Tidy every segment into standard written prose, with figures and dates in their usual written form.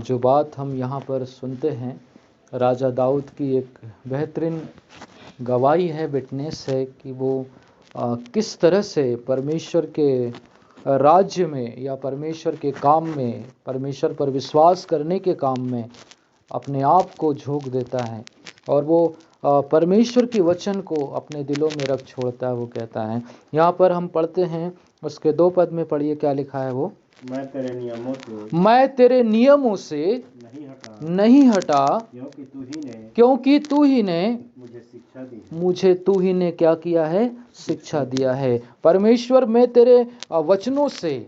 जो बात हम यहाँ पर सुनते हैं, राजा दाऊद की एक बेहतरीन गवाही है, विटनेस है कि वो किस तरह से परमेश्वर के राज्य में या परमेश्वर के काम में, परमेश्वर पर विश्वास करने के काम में अपने आप को झोंक देता है और वो परमेश्वर की वचन को अपने दिलों में रख छोड़ता है। वो कहता है, यहाँ पर हम पढ़ते हैं उसके 2 पद में, पढ़िए क्या लिखा है वो। मैं तेरे नियमों से नहीं हटा क्योंकि तू ही ने मुझे तू ही ने क्या किया है, शिक्षा दिया है। परमेश्वर, मैं तेरे वचनों से,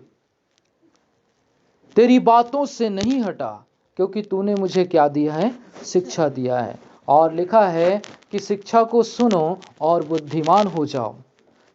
तेरी बातों से नहीं हटा क्योंकि तूने मुझे क्या दिया है, शिक्षा दिया है। और लिखा है कि शिक्षा को सुनो और बुद्धिमान हो जाओ।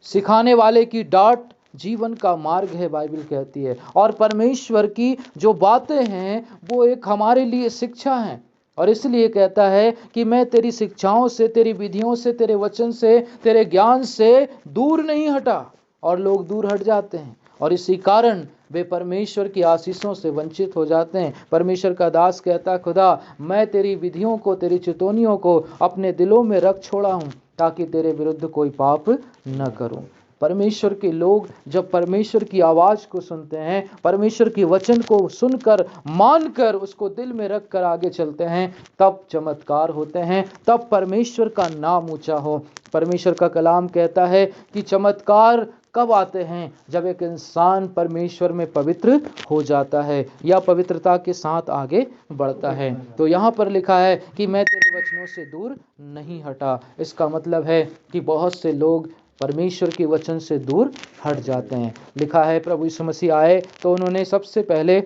सिखाने वाले की डांट जीवन का मार्ग है, बाइबल कहती है। और परमेश्वर की जो बातें हैं वो एक हमारे लिए शिक्षा है। और इसलिए कहता है कि मैं तेरी शिक्षाओं से, तेरी विधियों से, तेरे वचन से, तेरे ज्ञान से दूर नहीं हटा। और लोग दूर हट जाते हैं और इसी कारण वे परमेश्वर की आशीषों से वंचित हो जाते हैं। परमेश्वर का दास कहता, खुदा मैं तेरी विधियों को, तेरी चितौनियों को अपने दिलों में रख छोड़ा हूं ताकि तेरे विरुद्ध कोई पाप न करूं। परमेश्वर के लोग जब परमेश्वर की आवाज को सुनते हैं, परमेश्वर की वचन को सुनकर, मानकर, उसको दिल में रख कर आगे चलते हैं, तब चमत्कार होते हैं, तब परमेश्वर का नाम ऊंचा हो। परमेश्वर का कलाम कहता है कि चमत्कार कब आते हैं, जब एक इंसान परमेश्वर में पवित्र हो जाता है या पवित्रता के साथ आगे बढ़ता है। तो यहाँ पर लिखा है कि मैं तेरे वचनों से दूर नहीं हटा। इसका मतलब है कि बहुत से लोग परमेश्वर के वचन से दूर हट जाते हैं। लिखा है प्रभु यीशु मसीह आए तो उन्होंने सबसे पहले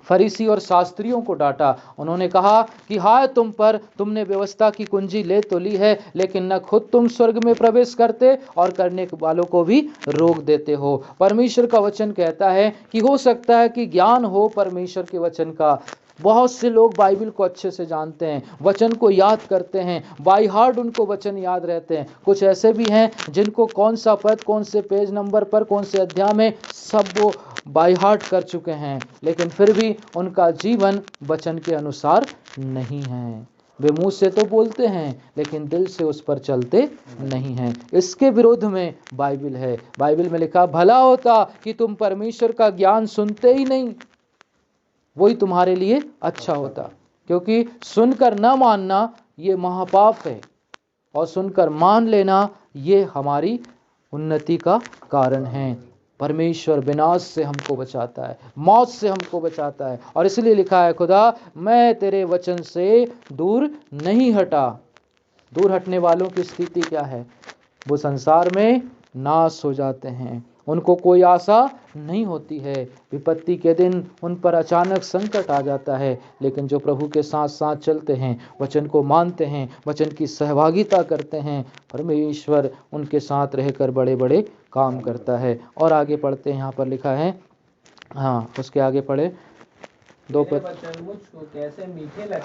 फरीसी और शास्त्रियों को डांटा। उन्होंने कहा कि हाय तुम पर, तुमने व्यवस्था की कुंजी ले तो ली है, लेकिन न खुद तुम स्वर्ग में प्रवेश करते और करने वालों को भी रोक देते हो। परमेश्वर का वचन कहता है कि हो सकता है कि ज्ञान हो परमेश्वर के वचन का। बहुत से लोग बाइबल को अच्छे से जानते हैं, वचन को याद करते हैं, बाय हार्ट उनको वचन याद रहते हैं। कुछ ऐसे भी हैं जिनको कौन सा पद, कौन से पेज नंबर पर, कौन से अध्याय में, सब वो बाय हार्ट कर चुके हैं, लेकिन फिर भी उनका जीवन वचन के अनुसार नहीं है। वे मुंह से तो बोलते हैं लेकिन दिल से उस पर चलते नहीं हैं। इसके विरोध में बाइबल है। बाइबल में लिखा, भला होता कि तुम परमेश्वर का ज्ञान सुनते ही नहीं, वही तुम्हारे लिए अच्छा होता। क्योंकि सुनकर न मानना ये महापाप है और सुनकर मान लेना ये हमारी उन्नति का कारण है। परमेश्वर विनाश से हमको बचाता है, मौत से हमको बचाता है। और इसलिए लिखा है, खुदा मैं तेरे वचन से दूर नहीं हटा। दूर हटने वालों की स्थिति क्या है? वो संसार में नाश हो जाते हैं, उनको कोई आशा नहीं होती है। विपत्ति के दिन उन पर अचानक संकट आ जाता है, लेकिन जो प्रभु के साथ साथ चलते हैं, वचन को मानते हैं, वचन की सहभागिता करते हैं, परमेश्वर उनके साथ रहकर बड़े बड़े काम करता है। और आगे पढ़ते हैं, यहाँ पर लिखा है, हाँ उसके आगे पढ़े 2 पद।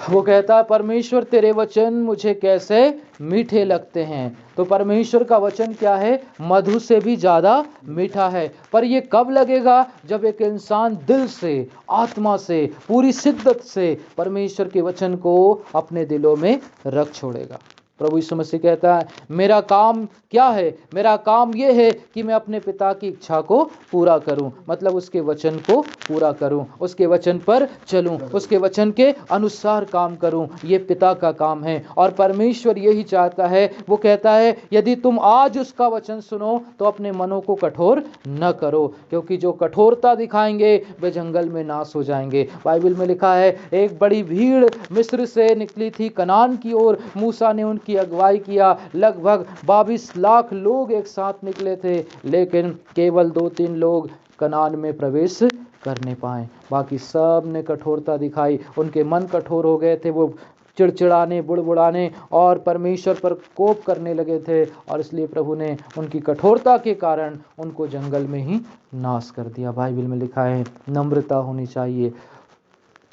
वो कहता है, परमेश्वर तेरे वचन मुझे कैसे मीठे लगते हैं। तो परमेश्वर का वचन क्या है? मधु से भी ज्यादा मीठा है। पर ये कब लगेगा? जब एक इंसान दिल से, आत्मा से, पूरी शिद्दत से परमेश्वर के वचन को अपने दिलों में रख छोड़ेगा। प्रभु यीशु मसीह कहता है, मेरा काम क्या है? मेरा काम ये है कि मैं अपने पिता की इच्छा को पूरा करूं, मतलब उसके वचन को पूरा करूं, उसके वचन पर चलूं, उसके वचन के अनुसार काम करूं। ये पिता का काम है और परमेश्वर यही चाहता है। वो कहता है, यदि तुम आज उसका वचन सुनो तो अपने मनों को कठोर न करो, क्योंकि जो कठोरता दिखाएंगे वे जंगल में नाश हो जाएंगे। बाइबल में लिखा है, एक बड़ी भीड़ मिस्र से निकली थी कनान की ओर। मूसा ने उनकी अगुवाई किया। लगभग 22 लाख लोग एक साथ निकले थे, लेकिन केवल 2-3 लोग कनान में प्रवेश करने पाए। बाकी सब ने कठोरता दिखाई, उनके मन कठोर हो गए थे। वो चिड़चिड़ाने, बुड़बुड़ाने और परमेश्वर पर कोप करने लगे थे, और इसलिए प्रभु ने उनकी कठोरता के कारण उनको जंगल में ही नाश कर दिया। बाइबल में लिखा है, नम्रता होनी चाहिए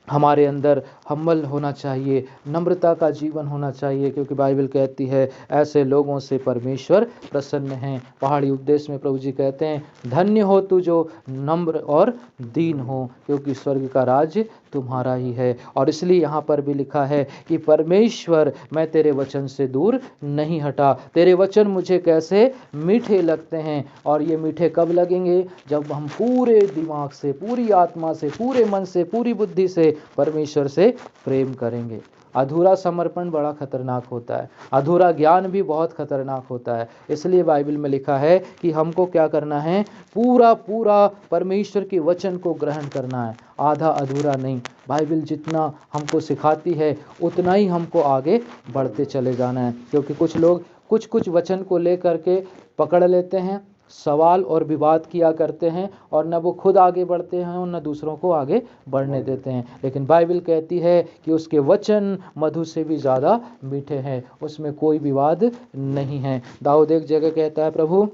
हमारे अंदर, हम्बल होना चाहिए, नम्रता का जीवन होना चाहिए, क्योंकि बाइबल कहती है ऐसे लोगों से परमेश्वर प्रसन्न हैं। पहाड़ी उपदेश में प्रभु जी कहते हैं, धन्य हो तू जो नम्र और दीन हो, क्योंकि स्वर्ग का राज्य तुम्हारा ही है। और इसलिए यहाँ पर भी लिखा है कि परमेश्वर, मैं तेरे वचन से दूर नहीं हटा। तेरे वचन मुझे कैसे मीठे लगते हैं, और ये मीठे कब लगेंगे? जब हम पूरे दिमाग से, पूरी आत्मा से, पूरे मन से, पूरी बुद्धि से परमेश्वर से प्रेम करेंगे। अधूरा समर्पण बड़ा खतरनाक होता है, अधूरा ज्ञान भी बहुत खतरनाक होता है। इसलिए बाइबल में लिखा है कि हमको क्या करना है? पूरा पूरा परमेश्वर के वचन को ग्रहण करना है, आधा अधूरा नहीं। बाइबल जितना हमको सिखाती है उतना ही हमको आगे बढ़ते चले जाना है। क्योंकि कुछ लोग कुछ कुछ वचन को लेकर के पकड़ लेते हैं, सवाल और विवाद किया करते हैं, और न वो खुद आगे बढ़ते हैं और न दूसरों को आगे बढ़ने देते हैं। लेकिन बाइबल कहती है कि उसके वचन मधु से भी ज़्यादा मीठे हैं, उसमें कोई विवाद नहीं है। दाऊद एक जगह कहता है, प्रभु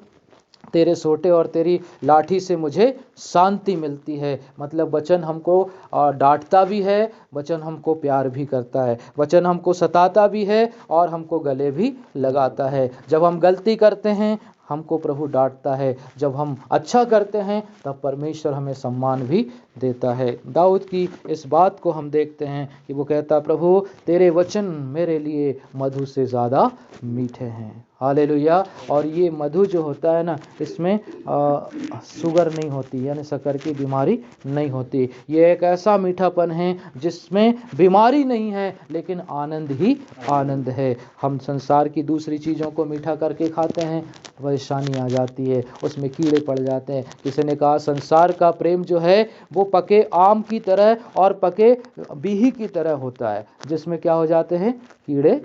तेरे सोटे और तेरी लाठी से मुझे शांति मिलती है। मतलब वचन हमको डांटता भी है, वचन हमको प्यार भी करता है, वचन हमको सताता भी है और हमको गले भी लगाता है। जब हम गलती करते हैं हमको प्रभु डांटता है, जब हम अच्छा करते हैं तब परमेश्वर हमें सम्मान भी देता है। दाऊद की इस बात को हम देखते हैं कि वो कहता, प्रभु तेरे वचन मेरे लिए मधु से ज़्यादा मीठे हैं। हालेलुया। और ये मधु जो होता है ना, इसमें शुगर नहीं होती, यानी शक्कर की बीमारी नहीं होती। ये एक ऐसा मीठापन है जिसमें बीमारी नहीं है, लेकिन आनंद ही आनंद है। हम संसार की दूसरी चीज़ों को मीठा करके खाते हैं, परेशानी आ जाती है, उसमें कीड़े पड़ जाते हैं। किसी ने कहा संसार का प्रेम जो है वो पके आम की तरह और पके बीही की तरह होता है, जिसमें क्या हो जाते हैं? कीड़े।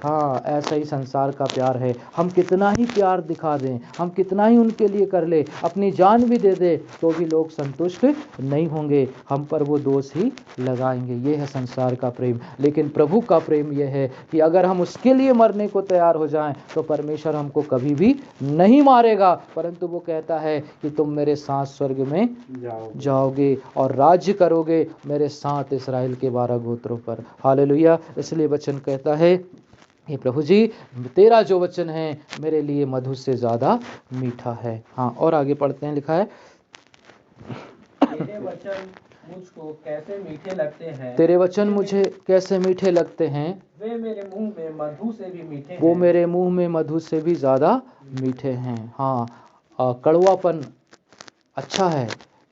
हाँ, ऐसा ही संसार का प्यार है। हम कितना ही प्यार दिखा दें, हम कितना ही उनके लिए कर ले, अपनी जान भी दे दे, तो भी लोग संतुष्ट नहीं होंगे, हम पर वो दोष ही लगाएंगे। ये है संसार का प्रेम। लेकिन प्रभु का प्रेम यह है कि अगर हम उसके लिए मरने को तैयार हो जाएं तो परमेश्वर हमको कभी भी नहीं मारेगा, परंतु वो कहता है कि तुम मेरे साथ स्वर्ग में जाओगे और राज्य करोगे मेरे साथ इस्राएल के 12 गोत्रों पर। हालेलुया। इसलिए वचन कहता है हे प्रभु जी, तेरा जो वचन है मेरे लिए मधु से ज़्यादा मीठा है। हाँ, और आगे पढ़ते हैं, लिखा है तेरे वचन मुझको कैसे मीठे लगते हैं, तेरे वचन मुझे कैसे मीठे लगते हैं, वे मेरे मुंह में मधु से भी मीठे वो हैं। मेरे मुंह में मधु से भी ज़्यादा मीठे हैं। हाँ, कड़वापन अच्छा है,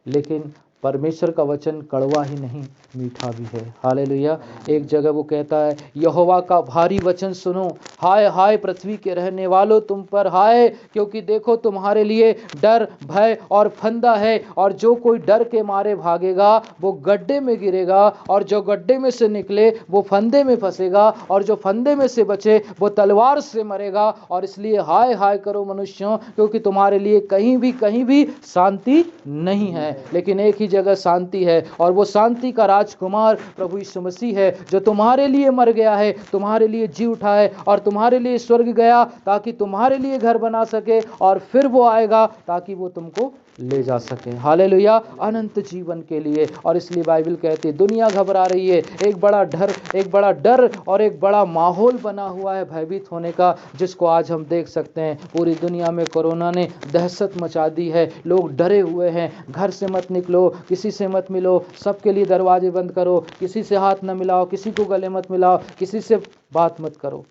लेकिन परमेश्वर का वचन कड़वा ही नहीं, मीठा भी है। हालेलुया। एक जगह वो कहता है, यहोवा का भारी वचन सुनो, हाय हाय पृथ्वी के रहने वालों तुम पर हाय, क्योंकि देखो तुम्हारे लिए डर, भय और फंदा है, और जो कोई डर के मारे भागेगा वो गड्ढे में गिरेगा, और जो गड्ढे में से निकले वो फंदे में फंसेगा, और जो फंदे में से बचे वो तलवार से मरेगा। और इसलिए हाय हाय करो मनुष्यों, क्योंकि तुम्हारे लिए कहीं भी शांति नहीं है, लेकिन एक ही जगह शांति है, और वो शांति का राजकुमार प्रभु यीशु मसीह है, जो तुम्हारे लिए मर गया है, तुम्हारे लिए जी उठा है, और तुम्हारे लिए स्वर्ग गया ताकि तुम्हारे लिए घर बना सके, और फिर वो आएगा ताकि वो तुमको ले जा सके। हालेलुया। अनंत जीवन के लिए। और इसलिए बाइबल कहती है दुनिया घबरा रही है, एक बड़ा डर और एक बड़ा माहौल बना हुआ है भयभीत होने का, जिसको आज हम देख सकते हैं। पूरी दुनिया में कोरोना ने दहशत मचा दी है, लोग डरे हुए हैं, घर से मत निकलो, किसी से मत मिलो, सबके लिए दरवाजे बंद करो, किसी से हाथ न मिलाओ, किसी को गले मत मिलाओ, किसी से बात मत करो,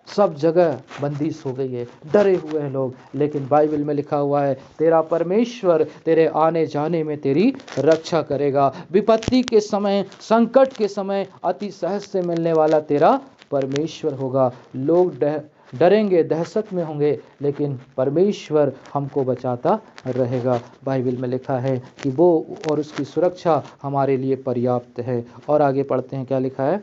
सब जगह बंदिश हो गई है, डरे हुए हैं लोग। लेकिन बाइबल में लिखा हुआ है तेरा परमेश्वर तेरे आने जाने में तेरी रक्षा करेगा। विपत्ति के समय, संकट के समय अति सहज से मिलने वाला तेरा परमेश्वर होगा। लोग डरेंगे, दहशत में होंगे, लेकिन परमेश्वर हमको बचाता रहेगा। बाइबल में लिखा है कि वो और उसकी सुरक्षा हमारे लिए पर्याप्त है। और आगे पढ़ते हैं, क्या लिखा है?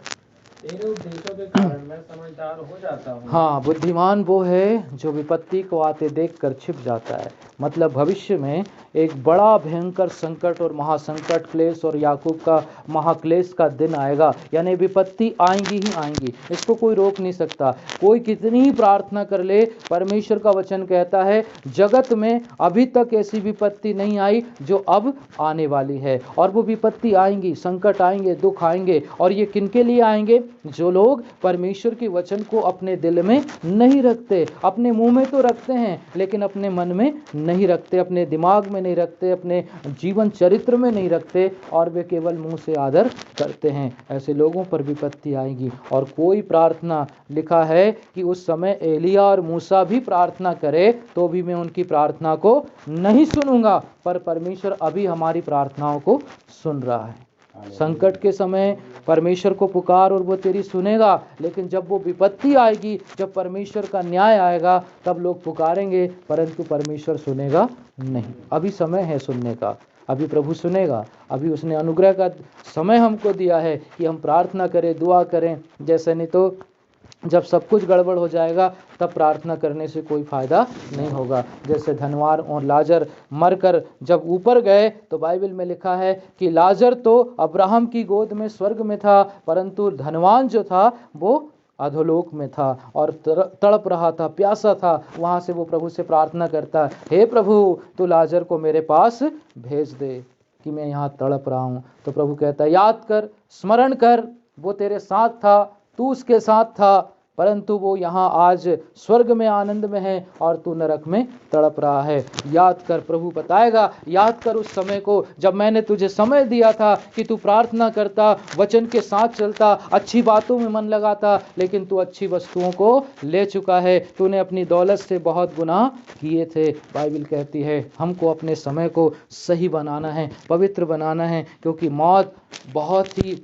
तेरे उपदेशों के कारण मैं समझदार हो जाता हूँ। हाँ, बुद्धिमान वो है जो विपत्ति को आते देखकर छिप जाता है। मतलब भविष्य में एक बड़ा भयंकर संकट और महासंकट, क्लेश और याकूब का महाक्लेश का दिन आएगा, यानी विपत्ति आएंगी ही आएंगी, इसको कोई रोक नहीं सकता। कोई कितनी ही प्रार्थना कर ले, परमेश्वर का वचन कहता है जगत में अभी तक ऐसी विपत्ति नहीं आई जो अब आने वाली है। और वो विपत्ति आएंगी, संकट आएंगे, दुख आएंगे, और ये किनके लिए आएंगे? जो लोग परमेश्वर के वचन को अपने दिल में नहीं रखते, अपने मुंह में तो रखते हैं लेकिन अपने मन में नहीं रखते, अपने दिमाग में नहीं रखते, अपने जीवन चरित्र में नहीं रखते और वे केवल मुंह से आदर करते हैं, ऐसे लोगों पर विपत्ति आएगी। और कोई प्रार्थना, लिखा है कि उस समय एलिया और मूसा भी प्रार्थना करे तो भी मैं उनकी प्रार्थना को नहीं सुनूंगा, पर परमेश्वर अभी हमारी प्रार्थनाओं को सुन रहा है। संकट के समय परमेश्वर को पुकार और वो तेरी सुनेगा, लेकिन जब वो विपत्ति आएगी, जब परमेश्वर का न्याय आएगा, तब लोग पुकारेंगे परंतु परमेश्वर सुनेगा नहीं। अभी समय है सुनने का, अभी प्रभु सुनेगा, अभी उसने अनुग्रह का समय हमको दिया है कि हम प्रार्थना करें, दुआ करें। जैसे नहीं तो जब सब कुछ गड़बड़ हो जाएगा तब प्रार्थना करने से कोई फायदा नहीं होगा। जैसे धनवान और लाजर मरकर जब ऊपर गए तो बाइबल में लिखा है कि लाजर तो अब्राहम की गोद में स्वर्ग में था, परंतु धनवान जो था वो अधोलोक में था और तड़प रहा था, प्यासा था। वहां से वो प्रभु से प्रार्थना करता, हे प्रभु तू लाजर को मेरे पास भेज दे कि मैं यहाँ तड़प रहा हूँ। तो प्रभु कहता है याद कर, स्मरण कर, वो तेरे साथ था, तू उसके साथ था, परंतु वो यहाँ आज स्वर्ग में आनंद में है और तू नरक में तड़प रहा है। याद कर, प्रभु बताएगा, याद कर उस समय को जब मैंने तुझे समय दिया था कि तू प्रार्थना करता, वचन के साथ चलता, अच्छी बातों में मन लगाता, लेकिन तू अच्छी वस्तुओं को ले चुका है, तूने अपनी दौलत से बहुत गुनाह किए थे। बाइबल कहती है हमको अपने समय को सही बनाना है, पवित्र बनाना है, क्योंकि मौत बहुत ही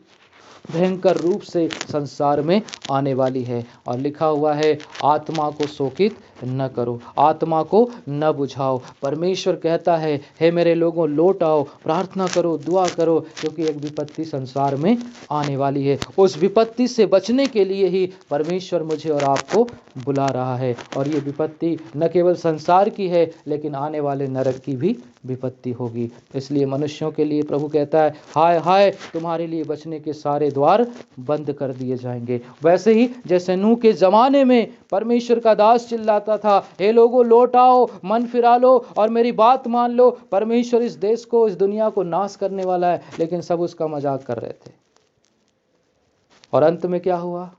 भयंकर रूप से संसार में आने वाली है। और लिखा हुआ है आत्मा को शोकित न करो, आत्मा को न बुझाओ। परमेश्वर कहता है हे मेरे लोगों लौट आओ, प्रार्थना करो, दुआ करो, क्योंकि एक विपत्ति संसार में आने वाली है। उस विपत्ति से बचने के लिए ही परमेश्वर मुझे और आपको बुला रहा है। और ये विपत्ति न केवल संसार की है लेकिन आने वाले नरक की भी विपत्ति होगी। इसलिए मनुष्यों के लिए प्रभु कहता है हाय हाय, तुम्हारे लिए बचने के सारे द्वार बंद कर दिए जाएंगे। वैसे ही जैसे नूह के जमाने में परमेश्वर का दास चिल्लाता था हे लोगों लौट आओ, मन फिरा लो और मेरी बात मान लो, परमेश्वर इस देश को, इस दुनिया को नाश करने वाला है, लेकिन सब उसका मजाक कर रहे थे। और अंत में क्या हुआ?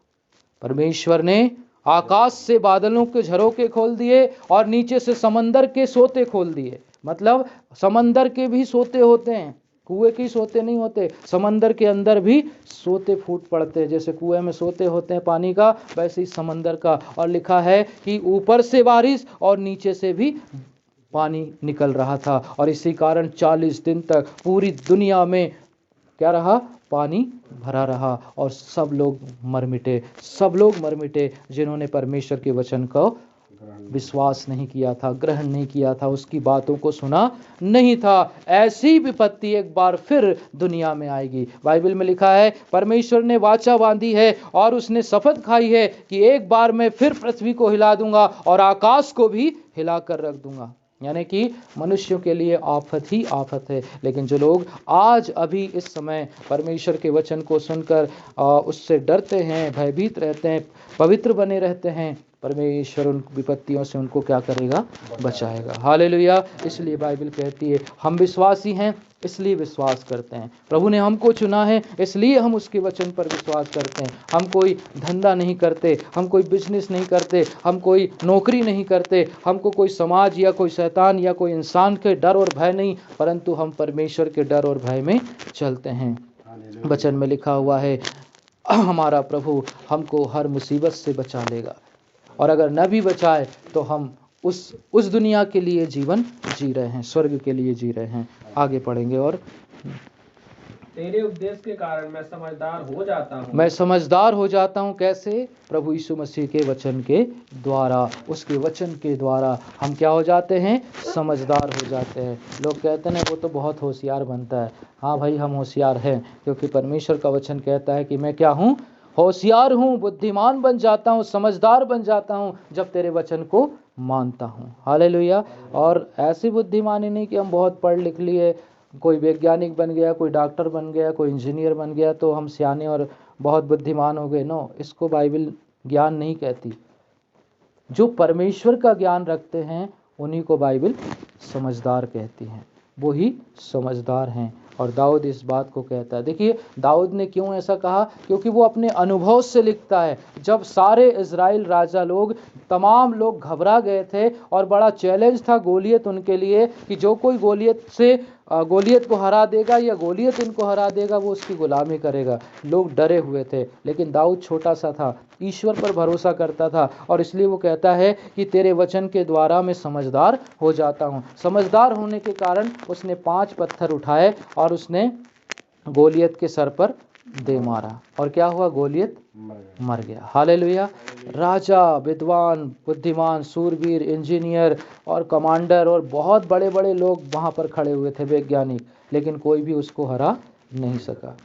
परमेश्वर ने आकाश से बादलों के झरोके खोल दिए और नीचे से समंदर के सोते खोल दिए। मतलब समंदर के भी सोते होते हैं, कुएं के सोते नहीं होते, समंदर के अंदर भी सोते फूट पड़ते हैं। जैसे कुएं में सोते होते हैं पानी का, वैसे ही समंदर का। और लिखा है कि ऊपर से बारिश और नीचे से भी पानी निकल रहा था, और इसी कारण 40 दिन तक पूरी दुनिया में क्या रहा? पानी भरा रहा और सब लोग मर मिटे, सब लोग मर मिटे जिन्होंने परमेश्वर के वचन को विश्वास नहीं किया था, ग्रहण नहीं किया था, उसकी बातों को सुना नहीं था। ऐसी विपत्ति एक बार फिर दुनिया में आएगी। बाइबल में लिखा है परमेश्वर ने वाचा बांधी है और उसने शपथ खाई है कि एक बार मैं फिर पृथ्वी को हिला दूंगा और आकाश को भी हिला कर रख दूंगा। यानी कि मनुष्यों के लिए आफत ही आफत है। लेकिन जो लोग आज अभी इस समय परमेश्वर के वचन को सुनकर उससे डरते हैं, भयभीत रहते हैं, पवित्र बने रहते हैं, परमेश्वर उन विपत्तियों से उनको क्या करेगा? बचाएगा। हालेलुया। इसलिए बाइबल कहती है हम विश्वासी हैं इसलिए विश्वास करते हैं, प्रभु ने हमको चुना है इसलिए हम उसके वचन पर विश्वास करते हैं। हम कोई धंधा नहीं करते, हम कोई बिजनेस नहीं करते, हम कोई नौकरी नहीं करते, हमको कोई समाज या कोई शैतान या कोई इंसान के डर और भय नहीं, परंतु हम परमेश्वर के डर और भय में चलते हैं। वचन में लिखा हुआ है हमारा प्रभु हमको हर मुसीबत से बचा लेगा, और अगर न भी बचाए तो हम उस दुनिया के लिए जीवन जी रहे हैं, स्वर्ग के लिए जी रहे हैं। आगे पढ़ेंगे। और तेरे उपदेश के कारण मैं समझदार हो जाता हूँ। मैं समझदार हो जाता हूँ कैसे? प्रभु यीशु मसीह के वचन के द्वारा, उसके वचन के द्वारा हम क्या हो जाते हैं? समझदार हो जाते हैं। लोग कहते हैं वो तो बहुत होशियार बनता है। हाँ भाई, हम होशियार हैं, क्योंकि परमेश्वर का वचन कहता है कि मैं क्या हूँ? होशियार हूँ, बुद्धिमान बन जाता हूँ, समझदार बन जाता हूँ जब तेरे वचन को मानता हूँ। हालेलुया। और ऐसी बुद्धिमानी नहीं कि हम बहुत पढ़ लिख लिए, कोई वैज्ञानिक बन गया, कोई डॉक्टर बन गया, कोई इंजीनियर बन गया तो हम सियाने और बहुत बुद्धिमान हो गए। नो, इसको बाइबल ज्ञान नहीं कहती। जो परमेश्वर का ज्ञान रखते हैं उन्हीं को बाइबल समझदार कहती हैं, वो ही समझदार हैं। और दाऊद इस बात को कहता है। देखिए दाऊद ने क्यों ऐसा कहा, क्योंकि वो अपने अनुभव से लिखता है। जब सारे इज़राइल राजा लोग, तमाम लोग घबरा गए थे और बड़ा चैलेंज था गोलियत उनके लिए कि जो कोई गोलियत को हरा देगा या गोलियत उनको हरा देगा वो उसकी गुलामी करेगा। लोग डरे हुए थे, लेकिन दाऊद छोटा सा था, ईश्वर पर भरोसा करता था और इसलिए वो कहता है कि तेरे वचन के द्वारा मैं समझदार हो जाता हूँ। समझदार होने के कारण उसने 5 पत्थर उठाए और उसने गोलियत के सर पर दे मारा और क्या हुआ, गोलियत मर गया। हालेलुया। राजा, विद्वान, बुद्धिमान, सूरवीर, इंजीनियर और कमांडर और बहुत बड़े बड़े लोग वहां पर खड़े हुए थे, वैज्ञानिक, लेकिन कोई भी उसको हरा नहीं सका।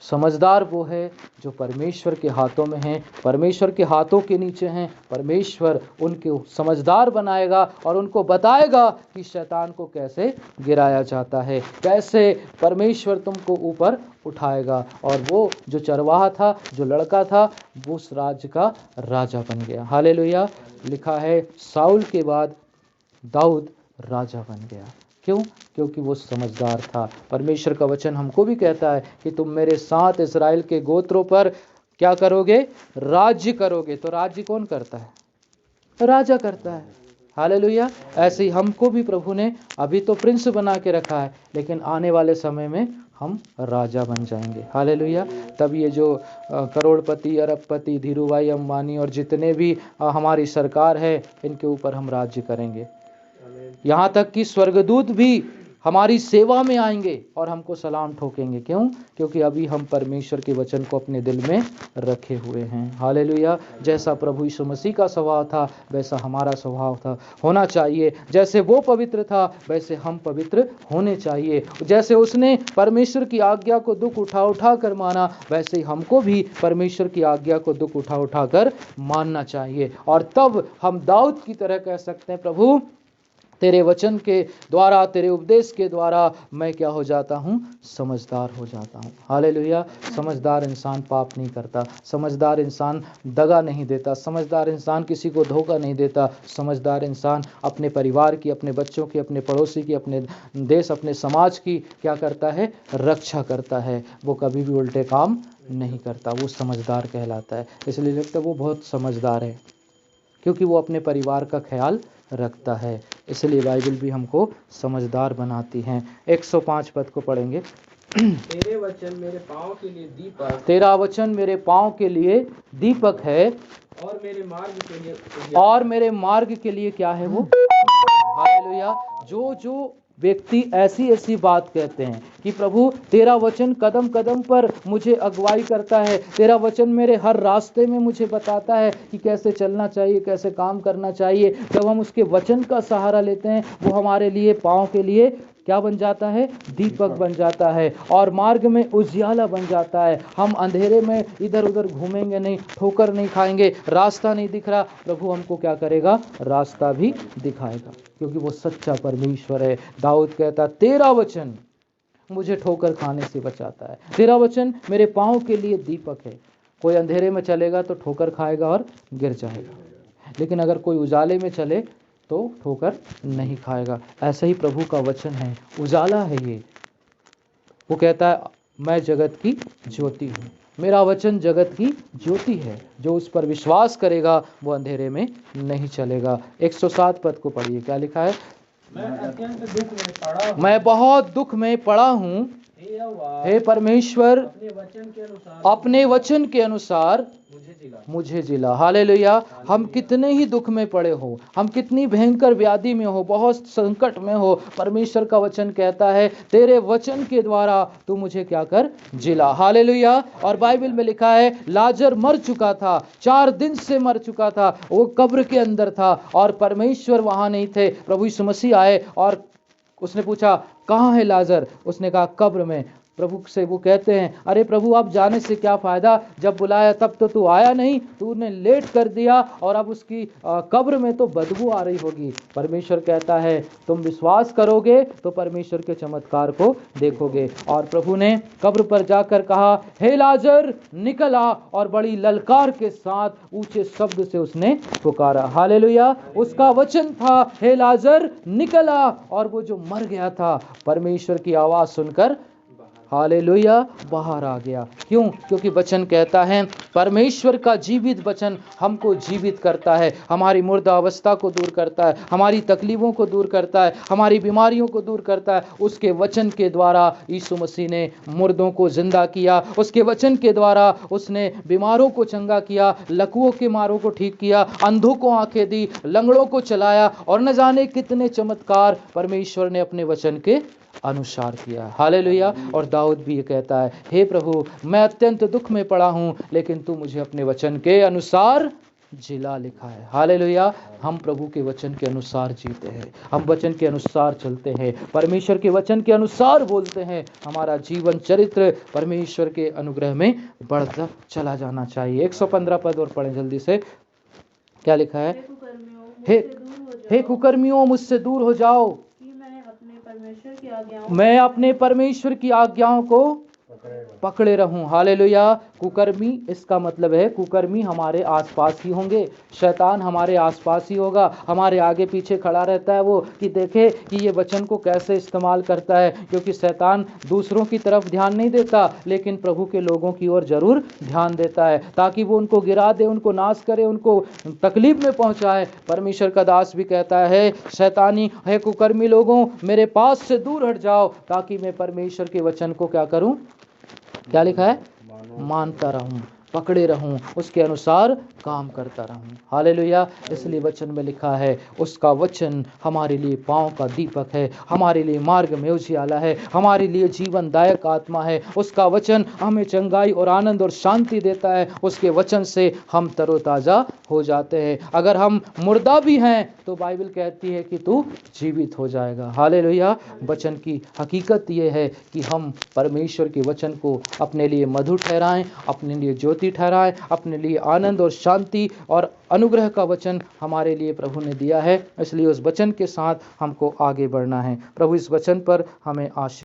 समझदार वो है जो परमेश्वर के हाथों में है, परमेश्वर के हाथों के नीचे हैं। परमेश्वर उनको समझदार बनाएगा और उनको बताएगा कि शैतान को कैसे गिराया जाता है, कैसे परमेश्वर तुमको ऊपर उठाएगा। और वो जो चरवाहा था, जो लड़का था, वो उस राज्य का राजा बन गया। हालेलुया। लिखा है साउल के बाद दाऊद राजा बन गया। क्यों? क्योंकि वो समझदार था। परमेश्वर का वचन हमको भी कहता है कि तुम मेरे साथ इस्राएल के गोत्रों पर क्या करोगे, राज्य करोगे। तो राज्य कौन करता है? राजा करता है। हालेलुया। ऐसे ही हमको भी प्रभु ने अभी तो प्रिंस बना के रखा है, लेकिन आने वाले समय में हम राजा बन जाएंगे। हालेलुया। तब ये जो करोड़पति, अरबपति, धीरूभाई अंबानी और जितने भी हमारी सरकार है, इनके ऊपर हम राज्य करेंगे। यहाँ तक कि स्वर्गदूत भी हमारी सेवा में आएंगे और हमको सलाम ठोकेंगे। क्यों? क्योंकि अभी हम परमेश्वर के वचन को अपने दिल में रखे हुए हैं। हालेलुया। जैसा प्रभु यीशु मसीह का स्वभाव था वैसा हमारा स्वभाव था, होना चाहिए। जैसे वो पवित्र था वैसे हम पवित्र होने चाहिए। जैसे उसने परमेश्वर की आज्ञा को दुख उठा उठा कर माना, वैसे ही हमको भी परमेश्वर की आज्ञा को दुख उठा उठा कर मानना चाहिए। और तब हम दाऊद की तरह कह सकते हैं, प्रभु तेरे वचन के द्वारा, तेरे उपदेश के द्वारा मैं क्या हो जाता हूँ, समझदार हो जाता हूँ। हालेलुया। समझदार इंसान पाप नहीं करता, समझदार इंसान दगा नहीं देता, समझदार इंसान किसी को धोखा नहीं देता, समझदार इंसान अपने परिवार की, अपने बच्चों की, अपने पड़ोसी की, अपने देश, अपने समाज की क्या करता है, रक्षा करता है। वो कभी भी उल्टे काम नहीं करता, वो समझदार कहलाता है। इसलिए लगता है वो बहुत समझदार है, क्योंकि वो अपने परिवार का ख्याल रखता है। इसलिए बाइबल भी हमको समझदार बनाती हैं। 105 पद को पढ़ेंगे। तेरे वचन मेरे पाँव के लिए दीपक, तेरा वचन मेरे पाँव के लिए दीपक है और मेरे मार्ग के लिए और मेरे मार्ग के लिए क्या है वो। हालेलुया। जो व्यक्ति ऐसी ऐसी बात कहते हैं कि प्रभु तेरा वचन कदम कदम पर मुझे अगुवाई करता है, तेरा वचन मेरे हर रास्ते में मुझे बताता है कि कैसे चलना चाहिए, कैसे काम करना चाहिए। जब हम उसके वचन का सहारा लेते हैं, वो हमारे लिए, पाँव के लिए क्या बन जाता है, दीपक बन जाता है और मार्ग में उजियाला बन जाता है। हम अंधेरे में इधर उधर घूमेंगे नहीं, ठोकर नहीं खाएंगे, रास्ता नहीं दिख रहा, प्रभु हमको क्या करेगा, रास्ता भी दिखाएगा, क्योंकि वो सच्चा परमेश्वर है। दाऊद कहता तेरा वचन मुझे ठोकर खाने से बचाता है, तेरा वचन मेरे पाँव के लिए दीपक है। कोई अंधेरे में चलेगा तो ठोकर खाएगा और गिर जाएगा, लेकिन अगर कोई उजाले में चले तो ठोकर नहीं खाएगा। ऐसा ही प्रभु का वचन है, उजाला है ये। वो कहता है मैं जगत की ज्योति हूँ, मेरा वचन जगत की ज्योति है, जो उस पर विश्वास करेगा वो अंधेरे में नहीं चलेगा। 107 पद को पढ़िए, क्या लिखा है। मैं अत्यंत दुख में पड़ा हूँ, मैं बहुत दुख में पड़ा हूँ, हे यहोवा, हे परमेश्वर अपने वचन के अनुसार मुझे जिला। हालेलुया। हम कितने ही दुख में पड़े हो, हम कितनी भयंकर व्याधि में हो, बहुत संकट में हो, परमेश्वर का वचन कहता है तेरे वचन के द्वारा तू मुझे क्या कर, जिला। हालेलुया। और बाइबल में लिखा है लाजर मर चुका था, 4 दिन से मर चुका था, वो कब्र के अंदर था और परमेश्वर वहां नहीं थे। प्रभु यीशु मसीह आए और उसने पूछा कहाँ है लाजर, उसने कहा कब्र में। प्रभु से वो कहते हैं अरे प्रभु आप जाने से क्या फायदा, जब बुलाया तब तो तू आया नहीं, तूने लेट कर दिया और अब उसकी कब्र में तो बदबू आ रही होगी। परमेश्वर कहता है तुम विश्वास करोगे तो परमेश्वर के चमत्कार को देखोगे। और प्रभु ने कब्र पर जाकर कहा हे लाजर निकल आ, और बड़ी ललकार के साथ ऊंचे शब्द से उसने पुकारा। हालेलुया। उसका वचन था हे लाजर निकल आ, और वो जो मर गया था परमेश्वर की आवाज सुनकर हालेलुया बाहर आ गया। क्यों? क्योंकि वचन कहता है परमेश्वर का जीवित वचन हमको जीवित करता है, हमारी मुर्दा अवस्था को दूर करता है, हमारी तकलीफों को दूर करता है, हमारी बीमारियों को दूर करता है। उसके वचन के द्वारा यीशु मसीह ने मुर्दों को जिंदा किया, उसके वचन के द्वारा उसने बीमारों को चंगा किया, लकवों के मारों को ठीक किया, अंधों को आंखें दी, लंगड़ों को चलाया, और न जाने कितने चमत्कार परमेश्वर ने अपने वचन के अनुसार किया। हालेलुया। और दाऊद भी ये कहता है, हे प्रभु मैं अत्यंत दुख में पड़ा हूं, लेकिन तू मुझे अपने वचन के अनुसार जिला लिखा है। हालेलुया। हम प्रभु के वचन के अनुसार जीते हैं, हम वचन के अनुसार चलते हैं, परमेश्वर के वचन के अनुसार बोलते हैं। हमारा जीवन चरित्र परमेश्वर के अनुग्रह में बढ़ता चला जाना चाहिए। 115 पद और पढ़ें जल्दी से। क्या लिखा है? हे कुकर्मियों मुझसे दूर हो जाओ, मैं अपने परमेश्वर की आज्ञाओं को पकड़े रहूं। हालेलुया। कुकर्मी, इसका मतलब है कुकर्मी हमारे आसपास ही होंगे, शैतान हमारे आसपास ही होगा, हमारे आगे पीछे खड़ा रहता है वो, कि देखे कि ये वचन को कैसे इस्तेमाल करता है। क्योंकि शैतान दूसरों की तरफ ध्यान नहीं देता, लेकिन प्रभु के लोगों की ओर जरूर ध्यान देता है, ताकि वो उनको गिरा दे, उनको नाश करे, उनको तकलीफ में पहुंचाए। परमेश्वर का दास भी कहता है, शैतानी है कुकर्मी लोगों मेरे पास से दूर हट जाओ, ताकि मैं परमेश्वर के वचन को क्या करूं? क्या लिखा है? मानता रहूं, पकड़े रहूं, उसके अनुसार काम करता रहूं। हालेलुया। इसलिए वचन में लिखा है, उसका वचन हमारे लिए पांव का दीपक है, हमारे लिए मार्ग में उजियाला है, हमारे लिए जीवनदायक आत्मा है। उसका वचन हमें चंगाई और आनंद और शांति देता है। उसके वचन से हम तरोताजा हो जाते हैं। अगर हम मुर्दा भी हैं तो बाइबल कहती है कि तू जीवित हो जाएगा। हालेलुया। वचन की हकीकत यह है कि हम परमेश्वर के वचन को अपने लिए मधु ठहराएं, अपने लिए ज्योति ठहराएं, अपने लिए आनंद और शांति और अनुग्रह का वचन हमारे लिए प्रभु ने दिया है। इसलिए उस वचन के साथ हमको आगे बढ़ना है। प्रभु इस वचन पर हमें आशीर्वाद